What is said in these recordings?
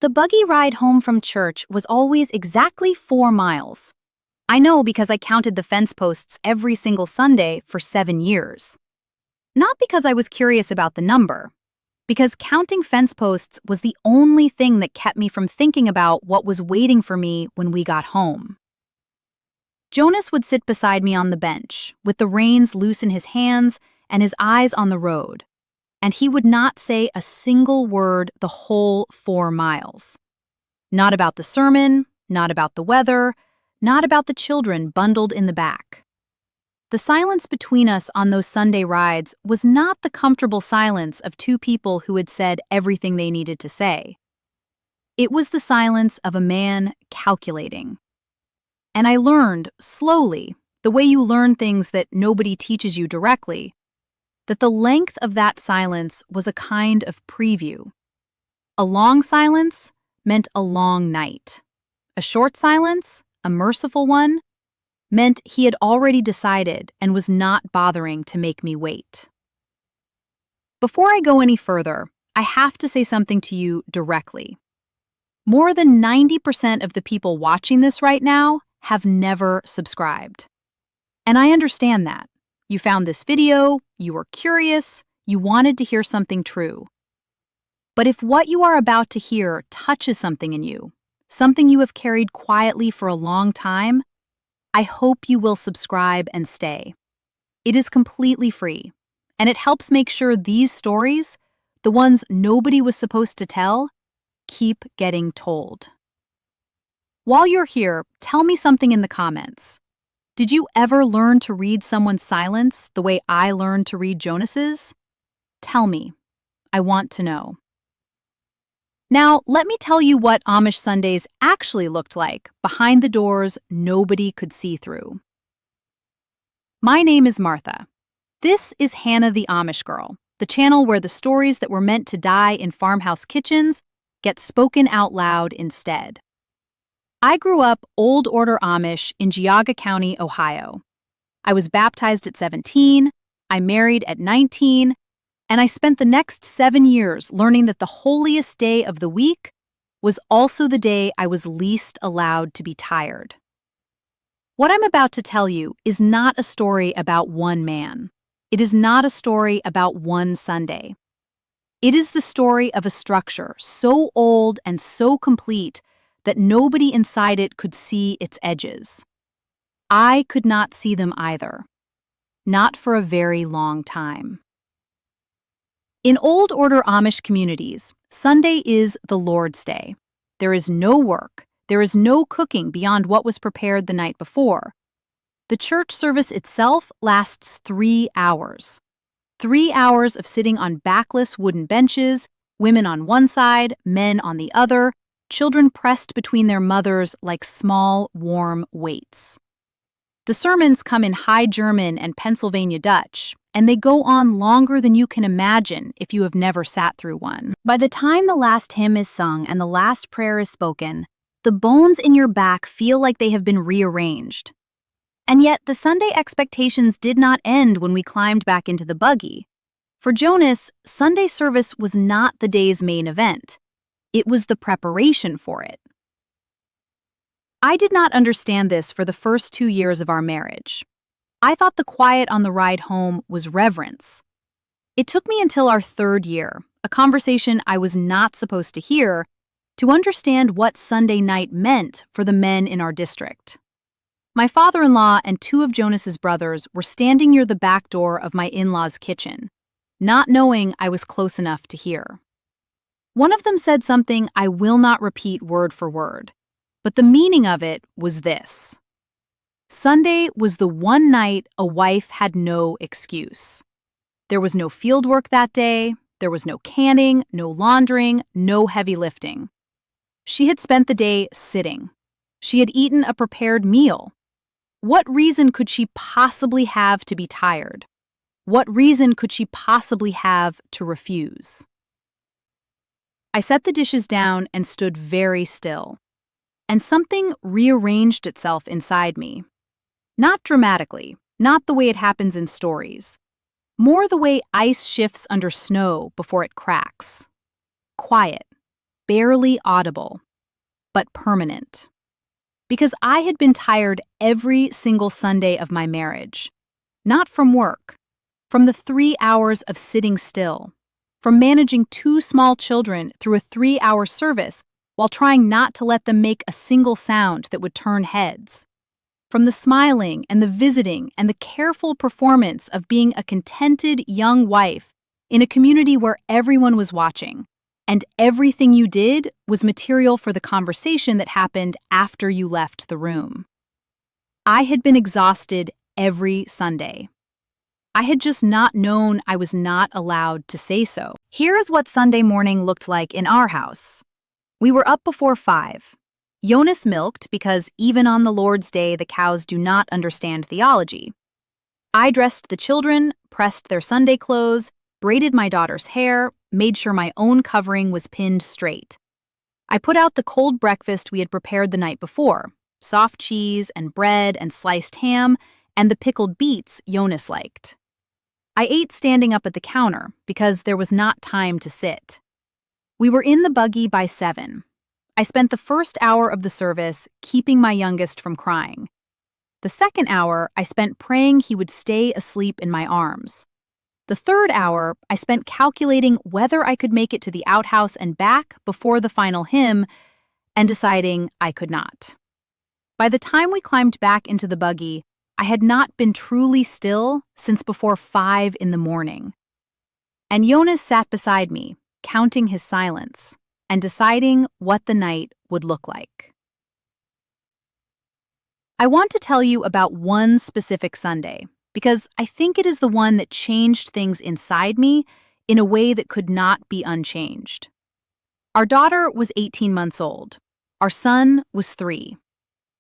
The buggy ride home from church was always exactly 4 miles. I know because I counted the fence posts every single Sunday for 7 years. Not because I was curious about the number, because counting fence posts was the only thing that kept me from thinking about what was waiting for me when we got home. Jonas would sit beside me on the bench, with the reins loose in his hands and his eyes on the road, and he would not say a single word the whole 4 miles. Not about the sermon, not about the weather, not about the children bundled in the back. The silence between us on those Sunday rides was not the comfortable silence of two people who had said everything they needed to say. It was the silence of a man calculating. And I learned, slowly, the way you learn things that nobody teaches you directly, that the length of that silence was a kind of preview. A long silence meant a long night. A short silence, a merciful one, meant he had already decided and was not bothering to make me wait. Before I go any further, I have to say something to you directly. More than 90% of the people watching this right now have never subscribed. And I understand that. You found this video, you were curious, you wanted to hear something true. But if what you are about to hear touches something in you, something you have carried quietly for a long time, I hope you will subscribe and stay. It is completely free, and it helps make sure these stories, the ones nobody was supposed to tell, keep getting told. While you're here, tell me something in the comments. Did you ever learn to read someone's silence the way I learned to read Jonas's? Tell me. I want to know. Now, let me tell you what Amish Sundays actually looked like behind the doors nobody could see through. My name is Martha. This is Hannah the Amish Girl, the channel where the stories that were meant to die in farmhouse kitchens get spoken out loud instead. I grew up Old Order Amish in Geauga County, Ohio. I was baptized at 17, I married at 19, and I spent the next 7 years learning that the holiest day of the week was also the day I was least allowed to be tired. What I'm about to tell you is not a story about one man. It is not a story about one Sunday. It is the story of a structure so old and so complete that nobody inside it could see its edges. I could not see them either. Not for a very long time. In Old Order Amish communities, Sunday is the Lord's Day. There is no work. There is no cooking beyond what was prepared the night before. The church service itself lasts 3 hours. 3 hours of sitting on backless wooden benches, women on one side, men on the other, children pressed between their mothers like small, warm weights. The sermons come in High German and Pennsylvania Dutch, and they go on longer than you can imagine if you have never sat through one. By the time the last hymn is sung and the last prayer is spoken, the bones in your back feel like they have been rearranged. And yet, the Sunday expectations did not end when we climbed back into the buggy. For Jonas, Sunday service was not the day's main event. It was the preparation for it. I did not understand this for the first 2 years of our marriage. I thought the quiet on the ride home was reverence. It took me until our 3rd year, a conversation I was not supposed to hear, to understand what Sunday night meant for the men in our district. My father-in-law and 2 of Jonas's brothers were standing near the back door of my in-laws' kitchen, not knowing I was close enough to hear. One of them said something I will not repeat word for word, but the meaning of it was this. Sunday was the one night a wife had no excuse. There was no field work that day, there was no canning, no laundering, no heavy lifting. She had spent the day sitting. She had eaten a prepared meal. What reason could she possibly have to be tired? What reason could she possibly have to refuse? I set the dishes down and stood very still, and something rearranged itself inside me. Not dramatically, not the way it happens in stories, more the way ice shifts under snow before it cracks. Quiet, barely audible, but permanent. Because I had been tired every single Sunday of my marriage. Not from work, from the 3 hours of sitting still, from managing 2 small children through a 3-hour service while trying not to let them make a single sound that would turn heads, from the smiling and the visiting and the careful performance of being a contented young wife in a community where everyone was watching, and everything you did was material for the conversation that happened after you left the room. I had been exhausted every Sunday. I had just not known I was not allowed to say so. Here's what Sunday morning looked like in our house. We were up before 5. Jonas milked because even on the Lord's Day the cows do not understand theology. I dressed the children, pressed their Sunday clothes, braided my daughter's hair, made sure my own covering was pinned straight. I put out the cold breakfast we had prepared the night before, soft cheese and bread and sliced ham, and the pickled beets Jonas liked. I ate standing up at the counter because there was not time to sit. We were in the buggy by 7. I spent the first hour of the service keeping my youngest from crying. The second hour I spent praying he would stay asleep in my arms. The third hour I spent calculating whether I could make it to the outhouse and back before the final hymn, and deciding I could not. By the time we climbed back into the buggy, I had not been truly still since before 5 in the morning. And Jonas sat beside me, counting his silence, and deciding what the night would look like. I want to tell you about one specific Sunday, because I think it is the one that changed things inside me in a way that could not be unchanged. Our daughter was 18 months old. Our son was 3.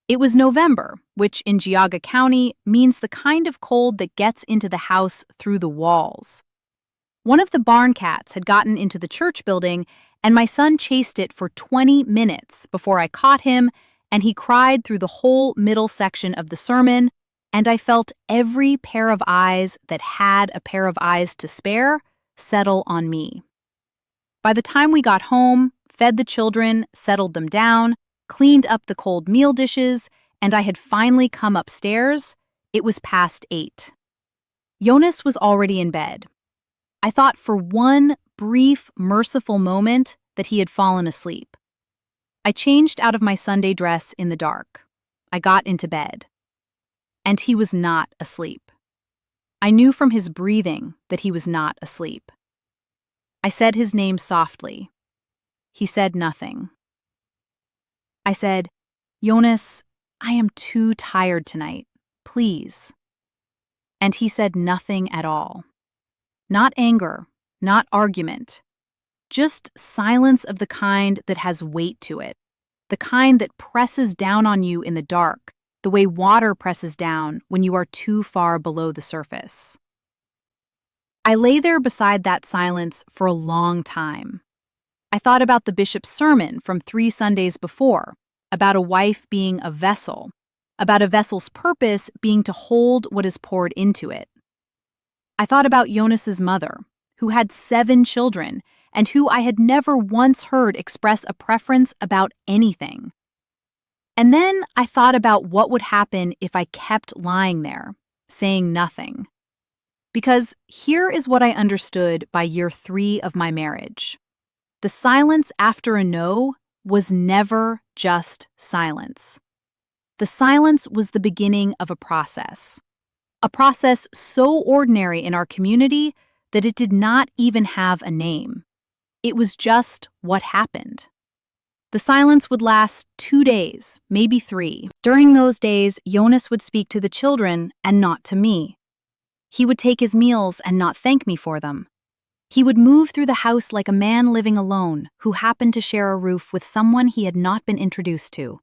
It was November, which in Geauga County means the kind of cold that gets into the house through the walls. One of the barn cats had gotten into the church building, and my son chased it for 20 minutes before I caught him, and he cried through the whole middle section of the sermon, and I felt every pair of eyes that had a pair of eyes to spare settle on me. By the time we got home, fed the children, settled them down, cleaned up the cold meal dishes, and I had finally come upstairs, it was past 8. Jonas was already in bed. I thought for one brief, merciful moment that he had fallen asleep. I changed out of my Sunday dress in the dark. I got into bed. And he was not asleep. I knew from his breathing that he was not asleep. I said his name softly. He said nothing. I said, "Jonas, I am too tired tonight. Please." And he said nothing at all. Not anger, not argument. Just silence of the kind that has weight to it. The kind that presses down on you in the dark, the way water presses down when you are too far below the surface. I lay there beside that silence for a long time. I thought about the bishop's sermon from 3 Sundays before, about a wife being a vessel, about a vessel's purpose being to hold what is poured into it. I thought about Jonas's mother, who had 7 children, and who I had never once heard express a preference about anything. And then I thought about what would happen if I kept lying there, saying nothing. Because here is what I understood by year 3 of my marriage. The silence after a no was never just silence. The silence was the beginning of a process so ordinary in our community that it did not even have a name. It was just what happened. The silence would last 2 days, maybe 3. During those days, Jonas would speak to the children and not to me. He would take his meals and not thank me for them. He would move through the house like a man living alone who happened to share a roof with someone he had not been introduced to.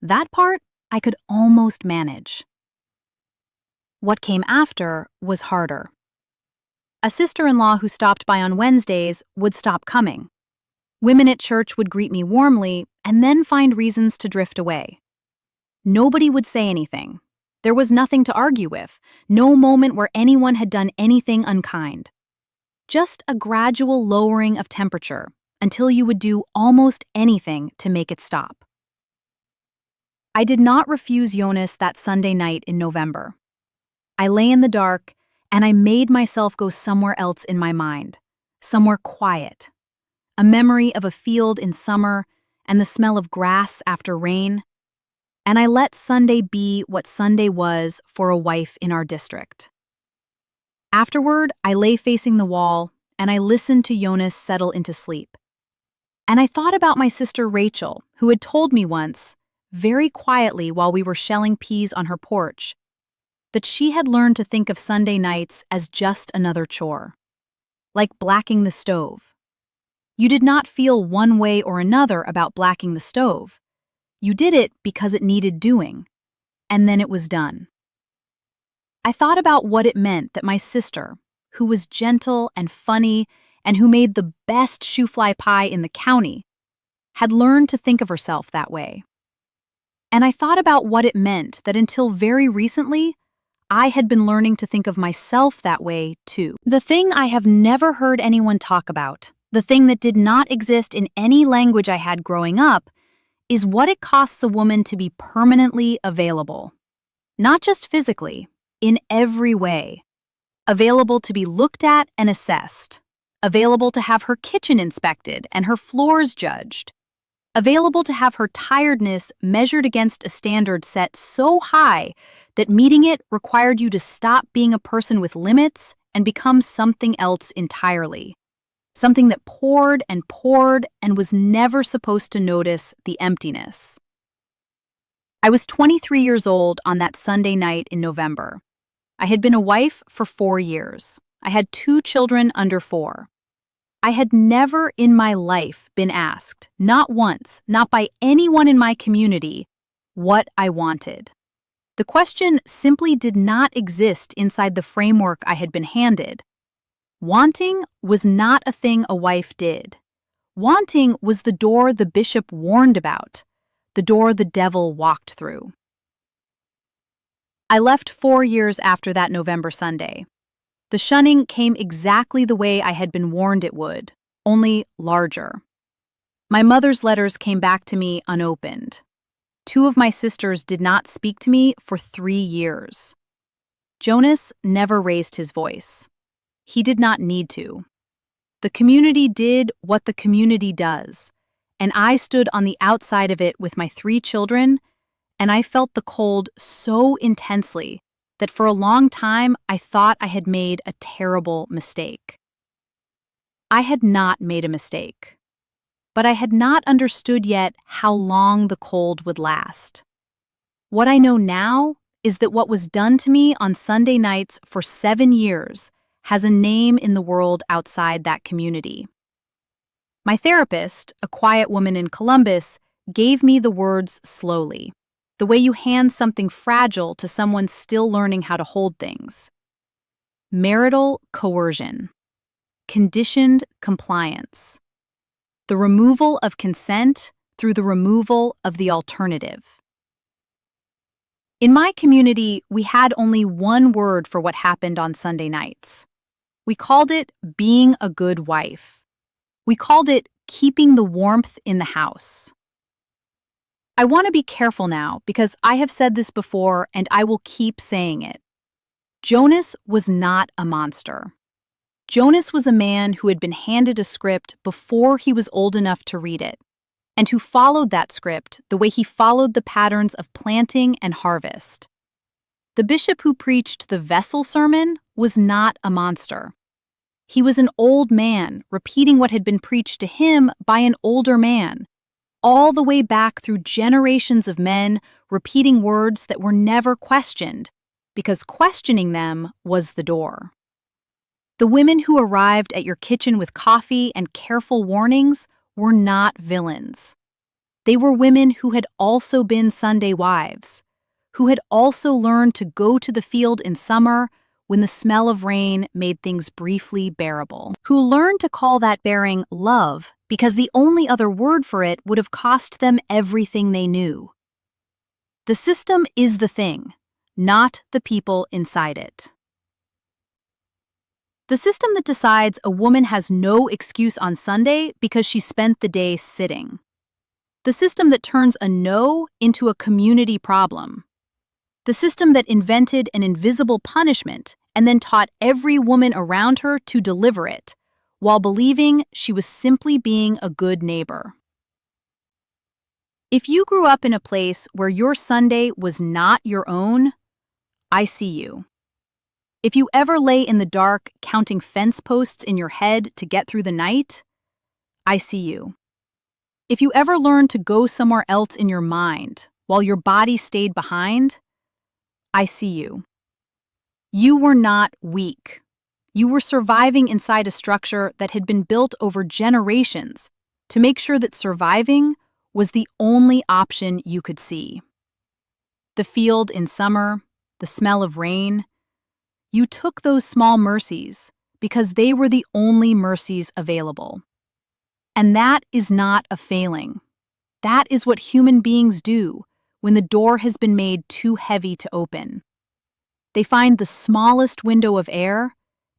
That part I could almost manage. What came after was harder. A sister-in-law who stopped by on Wednesdays would stop coming. Women at church would greet me warmly and then find reasons to drift away. Nobody would say anything. There was nothing to argue with, no moment where anyone had done anything unkind. Just a gradual lowering of temperature, until you would do almost anything to make it stop. I did not refuse Jonas that Sunday night in November. I lay in the dark, and I made myself go somewhere else in my mind, somewhere quiet. A memory of a field in summer and the smell of grass after rain. And I let Sunday be what Sunday was for a wife in our district. Afterward, I lay facing the wall, and I listened to Jonas settle into sleep. And I thought about my sister Rachel, who had told me once, very quietly while we were shelling peas on her porch, that she had learned to think of Sunday nights as just another chore, like blacking the stove. You did not feel one way or another about blacking the stove. You did it because it needed doing, and then it was done. I thought about what it meant that my sister, who was gentle and funny and who made the best shoe-fly pie in the county, had learned to think of herself that way. And I thought about what it meant that until very recently, I had been learning to think of myself that way too. The thing I have never heard anyone talk about, the thing that did not exist in any language I had growing up, is what it costs a woman to be permanently available. Not just physically, in every way. Available to be looked at and assessed. Available to have her kitchen inspected and her floors judged. Available to have her tiredness measured against a standard set so high that meeting it required you to stop being a person with limits and become something else entirely. Something that poured and was never supposed to notice the emptiness. I was 23 years old on that Sunday night in November. I had been a wife for 4 years. I had 2 children under 4. I had never in my life been asked, not once, not by anyone in my community, what I wanted. The question simply did not exist inside the framework I had been handed. Wanting was not a thing a wife did. Wanting was the door the bishop warned about, the door the devil walked through. I left 4 years after that November Sunday. The shunning came exactly the way I had been warned it would, only larger. My mother's letters came back to me unopened. 2 of my sisters did not speak to me for 3 years. Jonas never raised his voice. He did not need to. The community did what the community does, and I stood on the outside of it with my 3 children, and I felt the cold so intensely that for a long time I thought I had made a terrible mistake. I had not made a mistake, but I had not understood yet how long the cold would last. What I know now is that what was done to me on Sunday nights for 7 years has a name in the world outside that community. My therapist, a quiet woman in Columbus, gave me the words slowly, the way you hand something fragile to someone still learning how to hold things. Marital coercion. Conditioned compliance. The removal of consent through the removal of the alternative. In my community, we had only one word for what happened on Sunday nights. We called it being a good wife. We called it keeping the warmth in the house. I want to be careful now because I have said this before and I will keep saying it. Jonas was not a monster. Jonas was a man who had been handed a script before he was old enough to read it, and who followed that script the way he followed the patterns of planting and harvest. The bishop who preached the vessel sermon was not a monster. He was an old man repeating what had been preached to him by an older man, all the way back through generations of men repeating words that were never questioned, because questioning them was the door. The women who arrived at your kitchen with coffee and careful warnings were not villains. They were women who had also been Sunday wives, who had also learned to go to the field in summer when the smell of rain made things briefly bearable, who learned to call that bearing love because the only other word for it would have cost them everything they knew. The system is the thing, not the people inside it. The system that decides a woman has no excuse on Sunday because she spent the day sitting. The system that turns a no into a community problem. The system that invented an invisible punishment and then taught every woman around her to deliver it, while believing she was simply being a good neighbor. If you grew up in a place where your Sunday was not your own, I see you. If you ever lay in the dark counting fence posts in your head to get through the night, I see you. If you ever learned to go somewhere else in your mind while your body stayed behind, I see you. You were not weak. You were surviving inside a structure that had been built over generations to make sure that surviving was the only option you could see. The field in summer, the smell of rain, you took those small mercies because they were the only mercies available. And that is not a failing. That is what human beings do when the door has been made too heavy to open. They find the smallest window of air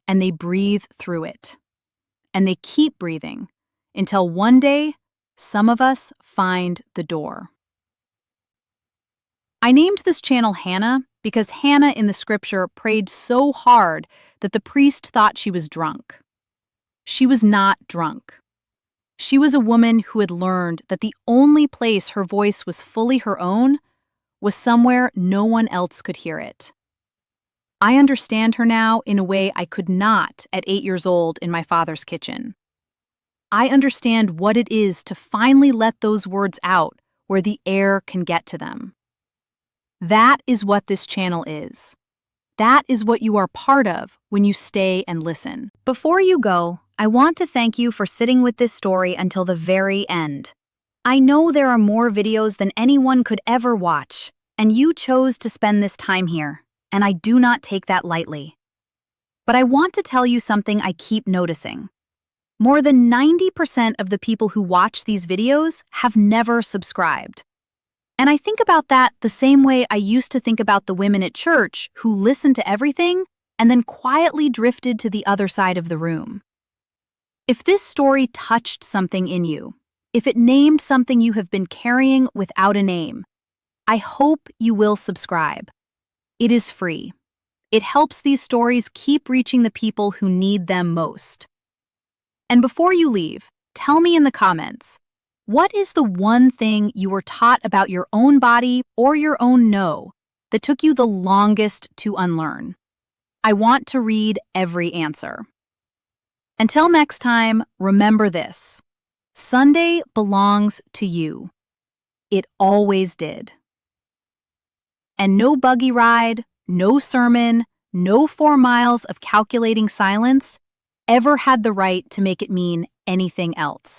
and they breathe through it. And they keep breathing until one day, some of us find the door. I named this channel Hannah because Hannah in the scripture prayed so hard that the priest thought she was drunk. She was not drunk. She was a woman who had learned that the only place her voice was fully her own was somewhere no one else could hear it. I understand her now in a way I could not at 8 years old in my father's kitchen. I understand what it is to finally let those words out where the air can get to them. That is what this channel is. That is what you are part of when you stay and listen. Before you go, I want to thank you for sitting with this story until the very end. I know there are more videos than anyone could ever watch, and you chose to spend this time here, and I do not take that lightly. But I want to tell you something I keep noticing. More than 90% of the people who watch these videos have never subscribed. And I think about that the same way I used to think about the women at church who listened to everything and then quietly drifted to the other side of the room. If this story touched something in you, if it named something you have been carrying without a name, I hope you will subscribe. It is free. It helps these stories keep reaching the people who need them most. And before you leave, tell me in the comments, what is the one thing you were taught about your own body or your own no that took you the longest to unlearn? I want to read every answer. Until next time, remember this. Sunday belongs to you. It always did. And no buggy ride, no sermon, no 4 miles of calculating silence ever had the right to make it mean anything else.